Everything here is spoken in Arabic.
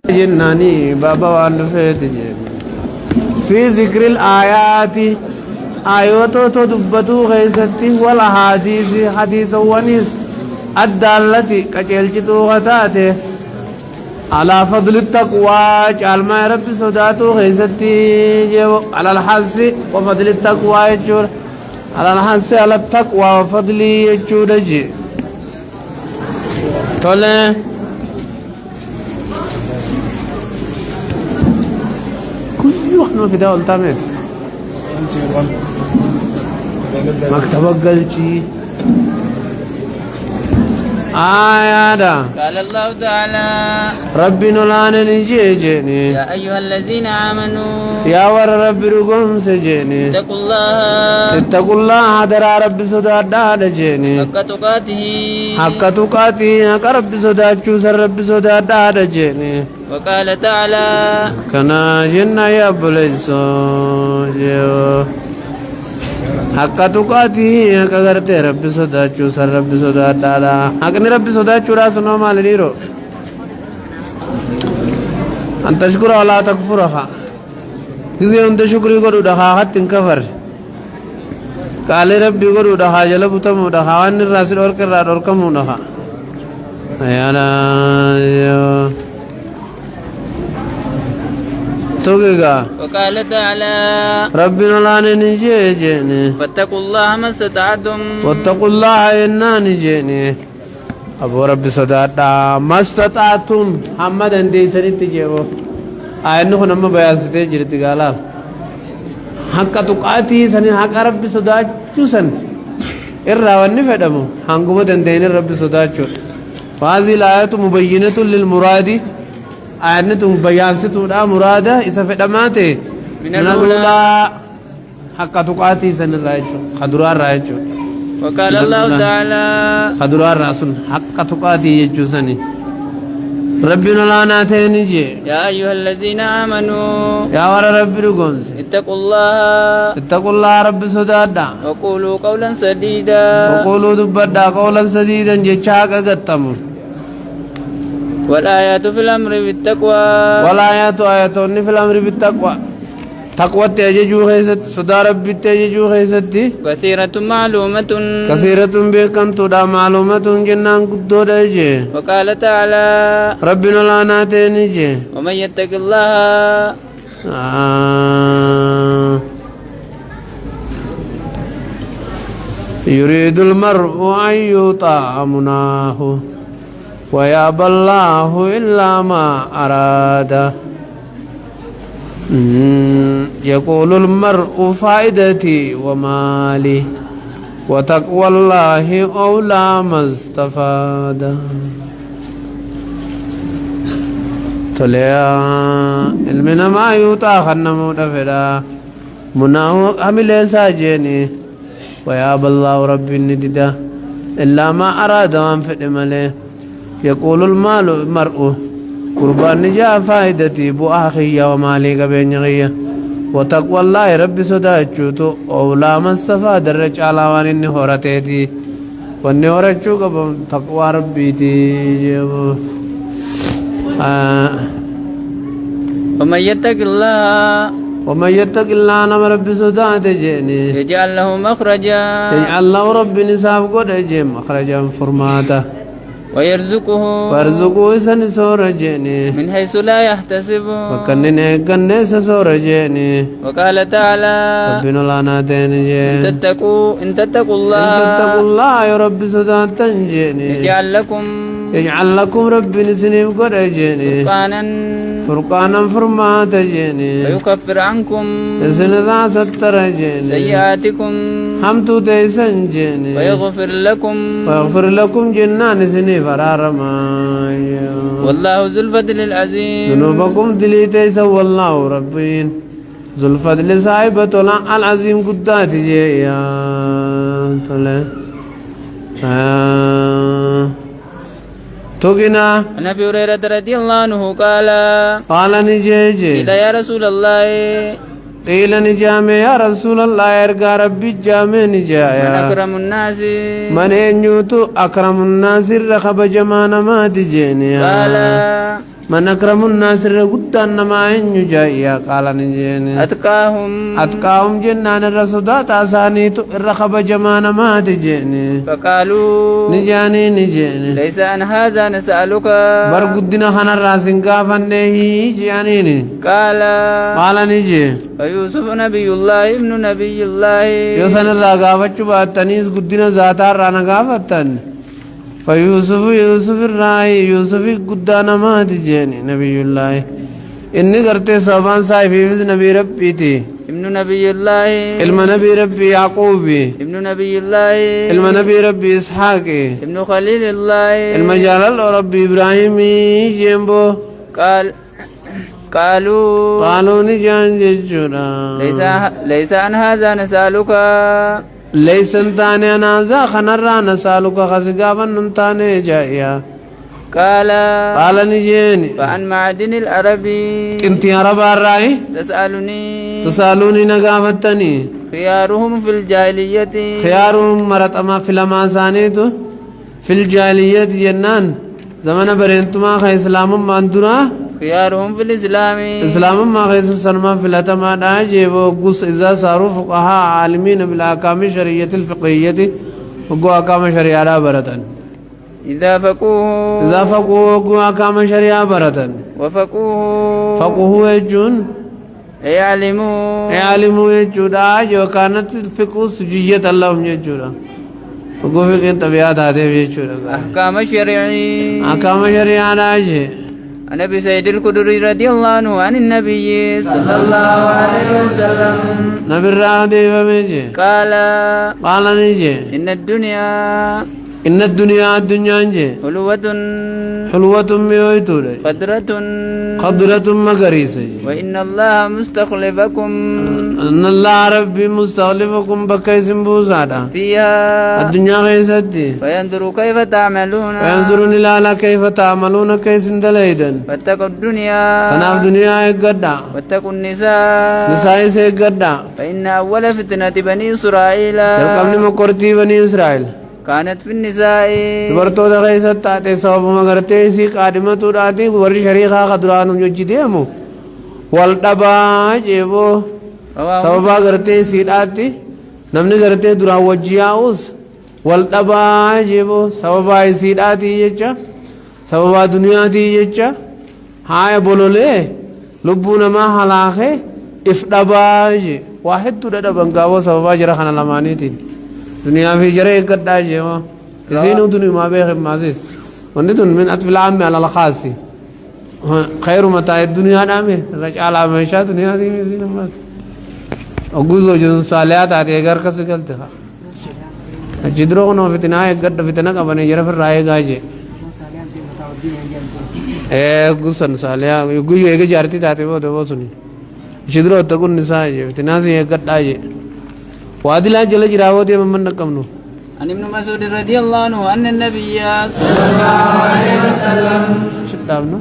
جناني بابا وانفيت في ذكر الآيات آيوتو تدبتو غيستي والأحاديث حديث ونيس الدالة كجلجتو غتاته على فضل التقوى جعل ما ربي صداتو غيستي على الحس وفضل التقوى يجور على الحس على التقوى وفضلي يجور جي طلع كل وقت ما في داول تامت مكتبك قلتي آيادا قال الله تعالى ربي نولان نجيجيني يا أيها الذين آمنوا يا ور ربي رقم سجيني اتقوا الله درى ربي صداد دادا جيني حق تقاته حق تقاتي حق ربي صداد سر ربي صداد دادا جيني وقال تعالى كنا جنة يا بليسو جيو حق تقاتي حق غرتي ربي صداچو سر ربي صداد دادا حق ني ربي صداچو راسنو مال نيرو أن تشكر ولا تكفرها إذا أنت شكري قدو دها حتى كفر قال ربي قدو دها جلب تمو دها وان الراسل وركر وركمو دها يانا توقيقا وقال تعالى ربنا لا نجيجيني فاتقوا الله ما استطعتم واتقوا الله إنا نجيني أبو ربي صدادا ما استطعتم محمد اندي سنين تجيبو آيانو خنما بيان ستيجي رتقالا حق تقاتي سنين حق ربي صداچو سن إرّاواني فدمو حنقوم دندين ربي صداچو فهذه الآيات مبينة للمراد آيانتو بيان ستودا مرادا إسا فدماتي من الأولى حق تقاتي سنين رايچو خدران رايچو وقال الله تعالى خدران راسل حق تقاتي يجو سنين ربنا لا ناتين جي يا أيها الذين آمنوا يا ورا ربي رقمس اتقوا الله اتقوا الله رب سدادا وقولوا قولا سديدا وقولوا دبدا قولا سديدا جيشاك قتمو والآيات في الأمر بالتقوى والآيات آياتون في الأمر بالتقوى تقوى تيجو خيست صدا ربي تيجو خيستي كثيرة معلومة كثيرة بكم تدا معلومة جنان قدو دايجي وقال تعالى ربنا لا ناتين جي ومن يتق الله يريد المرء أن يطاع مناه ويابى الله إلا ما أراد يقول المرء فائدتي ومالي وتقوى الله أولى ما استفاد تليا علمنا ما يوتا خنمو دفدا مناه حمل ساجيني ويابى الله ربي نددا إلا ما أراد وانفد مليه يقول المرء قربان نجا فائدتي بو أخي ومالي قبين غية وتقوى الله ربي صداچوتو أولا ما استفاد الرجال وان إني هورتيتي واني هورتشو قبل تقوى ربي تي ومن يتق الله ومن يتق الله نما ربي صداته جيني يجعل له مخرجا يجعل له ربي نساب قد جيم مخرجا فرماته ويرزقه سن سور جيني من حيث لا يحتسب وكنني كنس سور جيني وقال تعالى ربنا لا ناتين جي إن تتقوا الله يا رب صداتا جيني يجعل لكم ربي نسنيب قد جيني فرقانا فرمات جيني ويكفر عنكم نسن ذا ستر جيني سيئاتكم حمتو تيسن جيني ويغفر لكم جنان سني فرارما والله ذو الفضل العظيم ذنوبكم دليتي سوى الله ربين ذو الفضل صاحبة العظيم قدات جيا طلع توقنا عن أبي هريرة رضي الله عنه قال نجيجي قيل يا رسول الله قيل نجامي يا رسول الله ارقى ربي جامي من نجايا أكرم الناس من ينيوتو أكرم الناس رخب جمانا ما تجيني قال من أكرم الناس رقدان ما ينيو جايا قال نجيني أتقاهم أتقاهم جنان الرسودات أسانيتو رخب جمانا ما تجيني فقالوا نجاني نجيني ليس عن هذا نسألك برقدنا خنا الراسين قافنه جانيني قال قال نجي فيوسف نبي الله ابن نبي الله يوسن الرقابة باتنيس قدنا ذاتار رانا قافتن فيوسف يوسف الرأي يوسف قدانا ما تجيني نبي الله إني قرتي صوبان صاحبي نبي ربي تي ابن نبي الله علم نبي ربي يعقوبي ابن نبي الله علم نبي ربي إسحاقي ابن خليل الله علم جلال ربي إبراهيمي جيمبو قالوا نجان ججورا ليس عن هذا نسألك ليس انتاني نازا خنرا نسالك خسقافا نمتاني جائيا قال نجيني فعن معدن العربي انتي عرب الرأي تسألوني نقافتني خيارهم في الجاهلية خيارهم مرتما في لماسانيتو في الجاهلية جنان زمن برينتما خي اسلام ماندنا خيارهم في الإسلام اسلام ما خي سلما في لتما داجي وقص إذا صاروا فقهاء عالمين بالأحكام الشرعية الفقهية وقوا أحكام شريعة برتن إذا فقوه وقوا أحكام شريعة برتن فقوه يجون يعلموا يجون داجي وكانت الفقه سجية اللهم يجون وقوا فقه طبيعات هذه يجون أحكام شرعي أحكام شريعة داجي عن ابي سعيد الخدري رضي الله عنه عن النبي صلى الله عليه وسلم نبي الرادي فميجي قال نيجي إن الدنيا نجي حلوة ميويتو خضرة مغريسة وإن الله مستخلفكم أن الله ربي مستخلفكم بكيس بوزادا فيها الدنيا غيستي وينظر كيف تعملون وينظرون إلى كيف تعملون كيس دليدا واتقوا الدنيا تناف دنيا يقدا واتقوا النساء يقدا فإن أول فتنة بني إسرائيل تلقمني مقرتي بني إسرائيل كانت في النساء dubartoota da keessatti taate sababuma gartee isii qaadimatuudhaati warri shariikaa kaduraan hojii deemu wal dhabaa jeeboo sababaa gartee isiidhaatti namni gartee duraan wajji yaa'us wal dhabaa jeeboo sababaa isiidhaati jecha sababaa duniyaati jecha haaya bololee lubbuu namaa halaakee if dhabaa je waa hedduudha dhaban gaaboo sababaa jira kana lamaaniitiin دنيا في جري قد أجمع زينو دنيا ما بيخ مازيس وندون من أطفال العام على الخاصي خير متاع الدنيا نامه رجع على مشاة دنيا دي زين ما أقوله جون ساليات هذه أجر كسر تها جدرو كنا في تناي قد في تنا كمان يجرا في الرأي جاجي أقول ساليا يقول يجي جارتي تاتي वो सुनी جدرو تقول نساء في تناسي قد أجي وادلا جل جراوتي من نكمنو عن ابن مسعود رضي الله عنه أن النبي صلى الله عليه وسلم شدامنا